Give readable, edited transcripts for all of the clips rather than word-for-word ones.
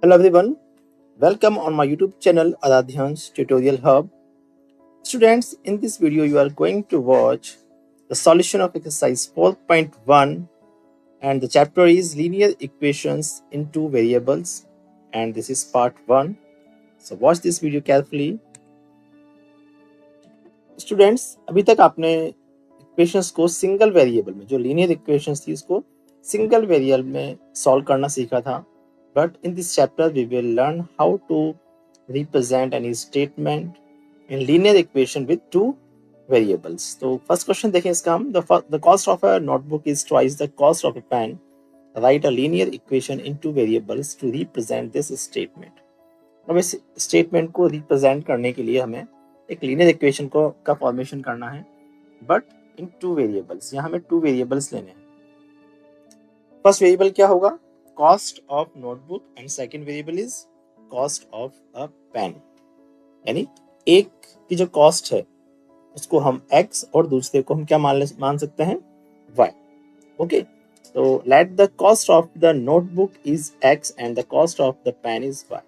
Hello everyone, welcome on my YouTube channel Aradhyan's Tutorial Hub. Students, in this video you are going to watch the solution of exercise 4.1 and the chapter is linear equations in two variables and this is part 1. So watch this video carefully. Students, अभी तक आपने equations को single variable में जो linear equations थी इसको single variable में solve करना सीखा था. But in this chapter, we will learn how to represent any statement in linear equation with two variables. तो first question देखें इसका हम. The cost of a notebook is twice the cost of a pen. Write a linear equation in two variables to represent this statement. अब इस statement को represent करने के लिए हमें एक linear equation का formation करना है, but in two variables. यहाँ हमें two variables लेने हैं. First variable क्या होगा? Cost of notebook and second variable is cost of a pen. यानी एक की जो cost है उसको हम x और दूसरे को हम क्या मान सकते हैं y. Okay, so let the cost of the notebook is x and the cost of the pen is y.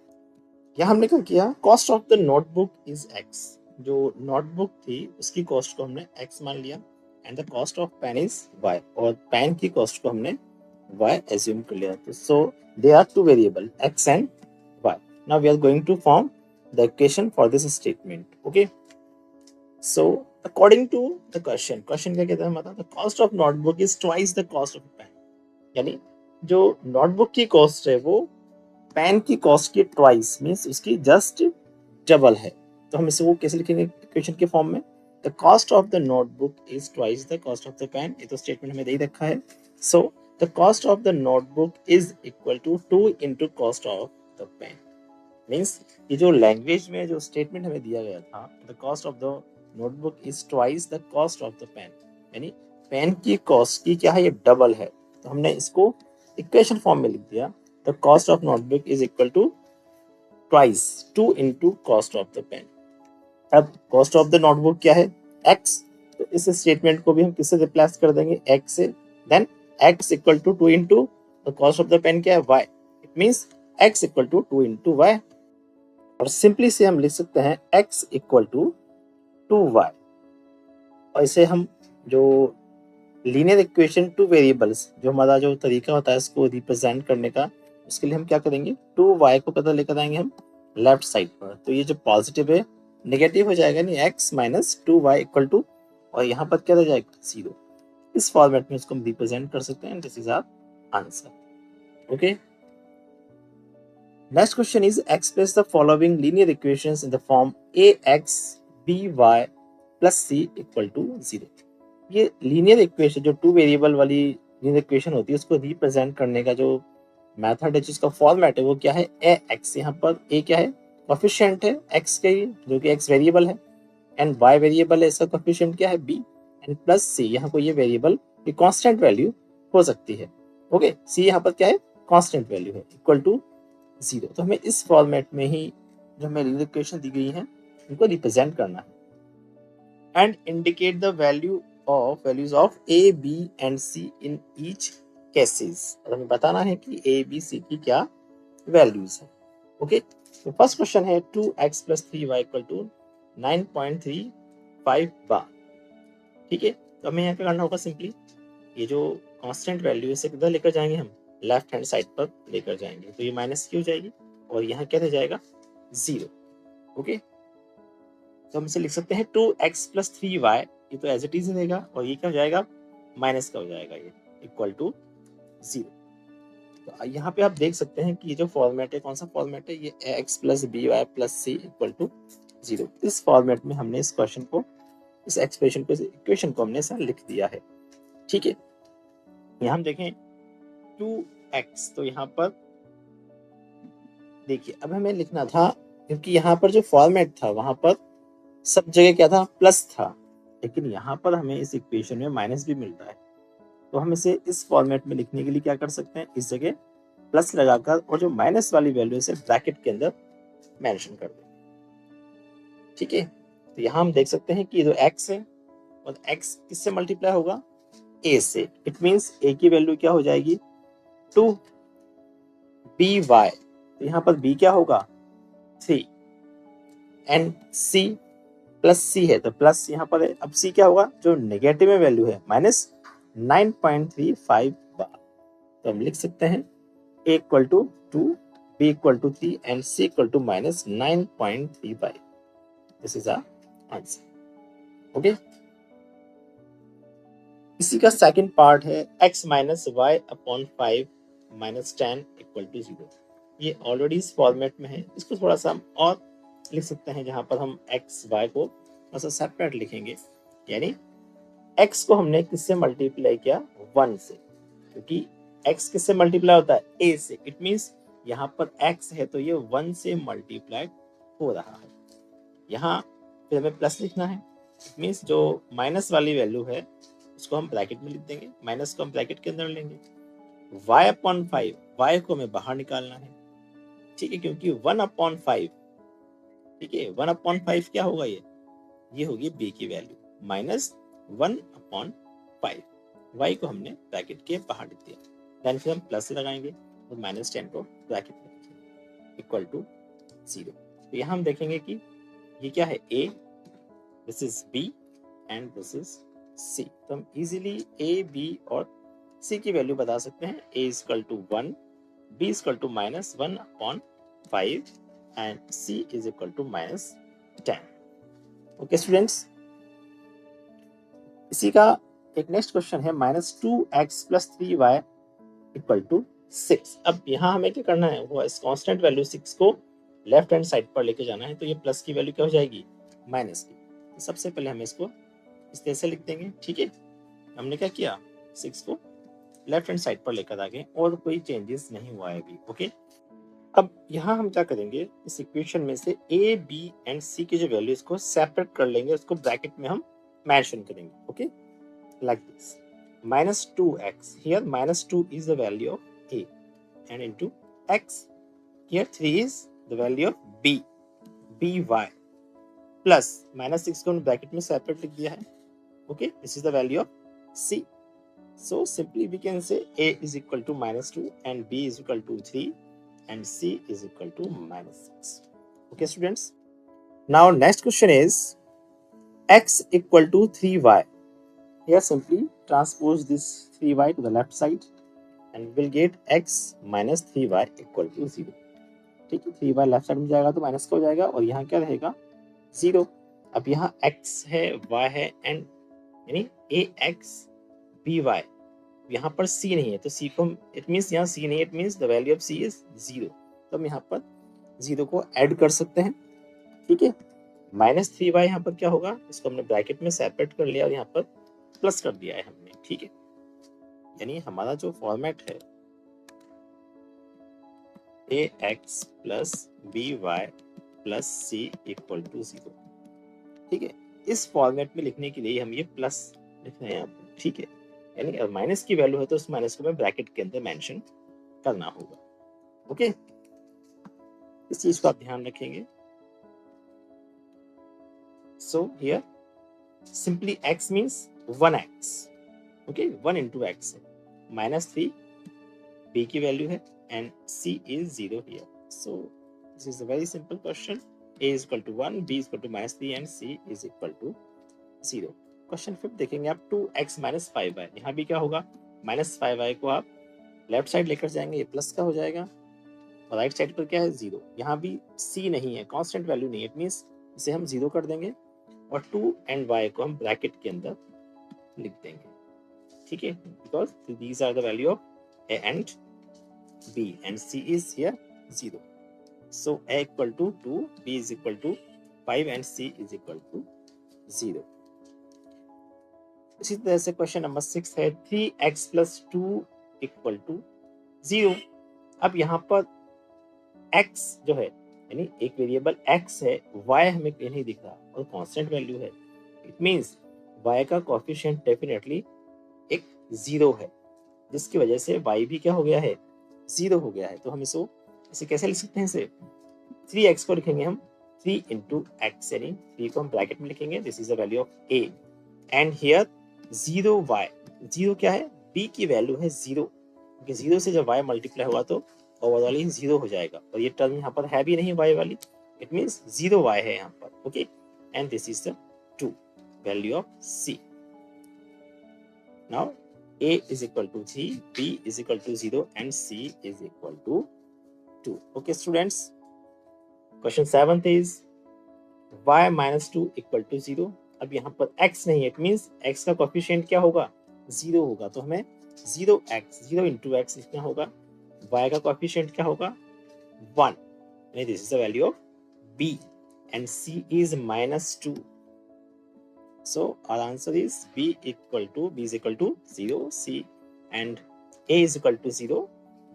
यहाँ हमने क्या किया? Cost of the notebook is x. जो notebook थी उसकी cost को हमने x मान लिया and the cost of pen is y और pen की cost को हमने y assume कर लिया. So they are two variable x and y. Now we are going to form the equation for this statement. Okay, so according to the question क्या कहता है मतलब the cost of notebook is twice the cost of a pen. यानी जो notebook की cost है वो pen की cost की twice means उसकी just double है. तो हम इसे वो कैसे लिखेंगे equation के फॉर्म में? The cost of the notebook is twice the cost of the pen. ये तो स्टेटमेंट हमें दे ही रखा है. So the cost of the notebook is equal to 2 into cost of the pen. Means ये जो लैंग्वेज में जो स्टेटमेंट हमें दिया गया था the cost of the notebook is twice the cost of the pen. यानी पेन की कॉस्ट की क्या है ये डबल है. तो हमने इसको इक्वेशन फॉर्म में लिख दिया the cost of notebook is equal to twice 2 into cost of the pen. अब cost of the notebook क्या है x. तो इस स्टेटमेंट को भी हम किससे रिप्लेस कर देंगे x से. Then x equal to 2 into the cost of the pen क्या है y. It means x equal to 2 into y. और सिंपली से हम लिख सकते हैं x equal to 2y. और इसे हम जो लीनियर इक्वेशन टू वेरिएबल्स जो हमारा जो तरीका होता है इसको रिप्रेजेंट करने का उसके लिए हम क्या करेंगे 2y को किधर लेकर आएंगे हम लेफ्ट साइड पर. तो ये जो पॉजिटिव है नेगेटिव हो जाएगा नहीं x minus 2y equal to और यहाँ पर क्या रह जाएगा 0. इस फॉर्मेट में इसको हम रिप्रेजेंट कर सकते हैं. This is our answer. Okay, next question is express the following linear equations in the form ax by plus c equal to 0. ये लीनियर इक्वेशन जो टू वेरिएबल वाली लीनियर इक्वेशन होती है उसको रिप्रेजेंट करने का जो मेथड है जिसका फॉर्मेट है वो क्या है ax. यहाँ पर a क्या है कोएफिशिएंट है x के जो कि x वेरिएबल है एंड y वेरिएबल है इसका कोएफिशिएंट क्या है b एंड प्लस सी. यहाँ को ये वेरिएबल की कांस्टेंट वैल्यू हो सकती है. ओके, सी यहाँ पर क्या है कांस्टेंट वैल्यू है इक्वल टू 0. तो हमें इस फॉर्मेट में ही जो हमें लीनियर इक्वेशन दी गई है उनको रिप्रेजेंट करना है and indicate the values of A B and C in each cases. और हमें बताना है कि ए बी सी की क्या वैल्यूज है. ओके, तो फर्स्ट क्वेश्चन है 2x plus 3y equal to 9.35 बार. ठीक है, तो हमें यहाँ क्या करना होगा सिंपली ये जो कांस्टेंट वैल्यू है इसे किधर लेकर जाएंगे हम लेफ्ट हैंड साइड पर लेकर जाएंगे. तो ये माइनस की हो जाएगी और यहाँ क्या रह जाएगा 0. ओके, तो हम इसे लिख सकते हैं 2x plus 3y. ये तो एज इट इज रहेगा और ये क्या हो जाएगा माइनस का हो जाएगा ये इक्वल टू 0. तो यहाँ पे आप देख सकते हैं कि ये जो फॉर्मेट है कौन सा फॉर्मेट है ये x plus by plus c equal to 0. इस फॉर्मेट में हमने इस क्वेश्चन को इस एक्सप्रेशन को इक्वेशन को हमने ऐसा लिख दिया है. ठीक है, यहाँ हम देखें 2x. तो यहाँ पर देखिए अब हमें लिखना था क्योंकि यहाँ पर जो फॉर्मेट था वहां पर सब जगह क्या था प्लस था लेकिन यहाँ पर हमें इस इक्वेशन में माइनस भी मिल रहा है. तो हम इसे इस फॉर्मेट में लिखने के लिए क्या कर सकते हैं इस जगह प्लस लगाकर और जो माइनस वाली वैल्यू है ब्रैकेट के अंदर मेंशन कर दें. ठीक है, तो यहाँ हम देख सकते हैं कि जो x है और x किससे मल्टीप्लाई होगा a से. इट मींस a की वैल्यू क्या हो जाएगी 2 by तो यहाँ पर b क्या होगा 3 एंड c प्लस c है तो प्लस यहाँ पर है। अब c क्या होगा जो नेगेटिव में वैल्यू है माइनस 9.35 बार। तो हम लिख सकते हैं a equal to 2 b equal to 3 and c equal to minus 9.35। This is our answer. Okay, इसी का सेकंड पार्ट है x minus Y upon 5 minus 10 equal to 0। ये ऑलरेडी इस फॉर्मेट में है, इसको थोड़ा सा हम और लिख सकते हैं जहां पर हम x y को थोड़ा सा सेपरेट लिखेंगे। यानी x को हमने किससे मल्टीप्लाई किया 1 से, क्योंकि x किससे मल्टीप्लाई होता है a से। इट मींस यहाँ पर x है तो ये 1 से मल्टीप्लाई हो रहा है। यहाँ फिर हमें प्लस लिखना है। इट मींस जो माइनस वाली वैल्यू है उसको हम ब्रैकेट में लिख देंगे, माइनस को हम ब्रैकेट के अंदर लेंगे। y अपॉन 5, y को हमें बाहर निकालना है, ठीक है, क्योंकि 1 अपॉन 5, ठीक है, 1 अपॉन 5 क्या होगा ये होगी b की वैल्यू माइनस 1 अपॉन 5। y को हमने ब्रैकेट के बाहर लिख दिया, देन फिर हम प्लस लगाएंगे और माइनस 10 को ब्रैकेट में लिखेंगे इक्वल टू 0। तो यहाँ हम देखेंगे कि ये क्या है a, this is b and this is c। तो हम इजीली a, b और c की वैल्यू बता सकते हैं। a equal to 1, b equal to minus 1 upon 5 and c is equal to minus 10। Okay students, इसी का एक नेक्स्ट क्वेश्चन है minus 2x plus 3y equal to 6। अब यहाँ हमें क्या करना है, वो इस कांस्टेंट वैल्यू 6 को लेफ्ट हैंड साइड पर लेके जाना है। तो ये प्लस की वैल्यू क्या हो जाएगी माइनस की। तो सबसे पहले हम इसको इस तरह से लिख देंगे, ठीक है। हमने क्या किया 6 को लेफ्ट हैंड साइड पर लेकर आ गए और कोई चेंजेस नहीं हुआ है अभी। ओके, अब यहाँ हम क्या करेंगे, इस इक्वेशन में से a, b एंड c की जो वैल्यूज को सेपरेट कर लेंगे, उसको ब्रैकेट में हम मेंशन करेंगे। Okay, like this minus 2x, here minus 2 is the value of a and into x, here 3 is the value of b, by plus minus 6 को हमने ब्रैकेट में सेपरेट लिख दिया है। Okay, this is the value of c। So simply we can say a is equal to minus 2 and b is equal to 3 and c is equal to minus 6. Okay students, now next question is x equal to 3y. Here simply transpose this 3y to the left side and we'll get x minus 3y equal to 0. ठीक है, 3y left side में जाएगा तो minus का हो जाएगा और यहाँ क्या रहेगा 0। अब यहाँ x है, y है एंड यानी ax by, यहाँ पर c नहीं है तो c को हम, इट मींस यहाँ c नहीं है, it means the value of c is 0। तो हम यहाँ पर 0 को ऐड कर सकते हैं, ठीक है। माइनस 3y यहाँ पर क्या होगा, इसको हमने ब्रैकेट में सेपरेट कर लिया और यहाँ पर प्लस कर दिया है हमने, ठीक है। यानी हमारा जो फॉर्मेट है ax plus by plus c equal to 0, ठीक है। इस फॉर्मेट में लिखने के लिए हम ये प्लस लिख रहे हैं यहाँ पर, ठीक है। यानी अगर माइनस की वैल्यू है तो उस माइनस को मैं ब्रैकेट के अंदर मेंशन करना होगा। ओके, इस चीज को आप ध्यान रखेंगे। So here simply x means 1x, okay, 1 into x है, माइनस 3 b की वैल्यू है and c is 0 here. So this is a very simple question. a is equal to 1, b is equal to minus 3 and c is equal to 0। Question 5 देखेंगे आप, 2x minus 5y। यहाँ भी क्या होगा, minus 5y को आप left side लेकर जाएंगे, ये प्लस का हो जाएगा और राइट साइड पर क्या है 0। यहाँ भी c नहीं है, कांस्टेंट वैल्यू नहीं है, इट मींस इसे हम 0 कर देंगे और 2 एंड y को हम ब्रैकेट के अंदर लिख देंगे, ठीक है, because these are the value of a and b and c is here 0। So a equal to 2, b is equal to 5 and c is equal to 0। इसी तरह से क्वेश्चन नंबर 6 है 3x प्लस 2 इक्वल टू 0। अब यहाँ पर x जो है यानी एक वेरिएबल x है, y हमें कहीं नहीं दिख रहा और कांस्टेंट वैल्यू है, इट मींस y का कोएफिशिएंट डेफिनेटली एक 0 है, जिसकी वजह से y भी क्या हो गया है 0 हो गया है। तो हम इसे कैसे लिख सकते हैं, इसे 3x को लिखेंगे हम 3 into x, यानी 3 को हम ब्रैकेट में लिखेंगे, this is the value of a and here 0y, 0 क्या है b की वैल्यू है 0, क्योंकि 0 से जब y मल्टीप्लाई हुआ तो ओवरऑल ये 0 हो जाएगा, और ये टर्म यहाँ पर है भी नहीं y वाली, इट मीन्स 0 y है यहाँ पर, okay, and this is the 2 value of c. Now a is equal to 3, b is equal to 0 and c is equal to 2. Okay students, question 7th is y minus 2 equal to 0. अब यहाँ पर x नहीं है, it means x का coefficient क्या होगा, 0 होगा, तो हमें 0 इंटू एक्स लिखना होगा. y का कोफिशिएंट क्या होगा, 1, यानी this is the value of b and c is -2. So our answer is b is equal to 0, c and a is equal to 0,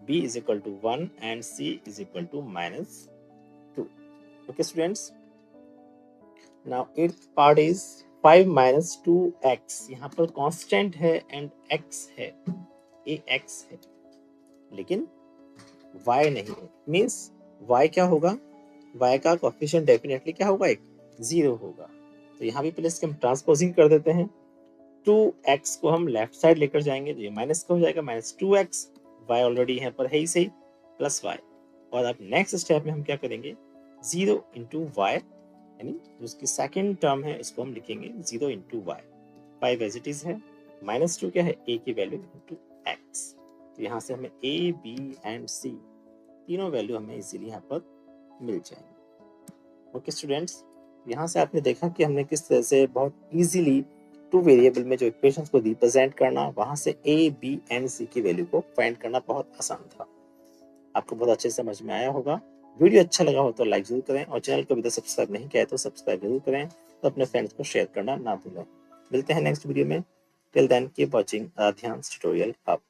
b is equal to 1 and c is equal to -2. Okay students, now 8th part is 5 minus 2x. यहाँ पर constant है and x है, ax है, लेकिन y नहीं है, means y क्या होगा, y का कोफिशिएंट डेफिनेटली क्या होगा, 0 होगा. तो यहाँ भी पहले इसके हम ट्रांसपोजिंग कर देते हैं. 2x को हम लेफ्ट साइड लेकर जाएंगे तो ये माइनस का हो जाएगा, -2x, y ऑलरेडी यहाँ पर है ही सही, प्लस y. और अब नेक्स्ट स्टेप में हम क्या करेंगे, 0 इंटू y, यानी जो उसकी सेकेंड टर्म है इसको हम लिखेंगे 0 into y. 5 as it is है, -2 क्या है, a की वैल्यू इंटू x. तो यहाँ से हमें a, b एंड c तीनों वैल्यू हमें इजीली यहाँ पर मिल जाएंगे. ओके स्टूडेंट्स, यहाँ से आपने देखा कि हमने किस तरह से बहुत इजीली 2 वेरिएबल में जो इक्वेशंस को रिप्रेजेंट करना, वहाँ से a, b एंड c की वैल्यू को फाइंड करना बहुत आसान था. आपको बहुत अच्छे से समझ में आया होगा. वीडियो अच्छा लगा हो तो लाइक जरूर करें, और चैनल को अभी तक सब्सक्राइब नहीं किया है तो सब्सक्राइब जरूर करें, तो अपने फ्रेंड्स को शेयर करना ना भूलें. मिलते हैं नेक्स्ट वीडियो में. Till then keep watching Aradhya's tutorial hub.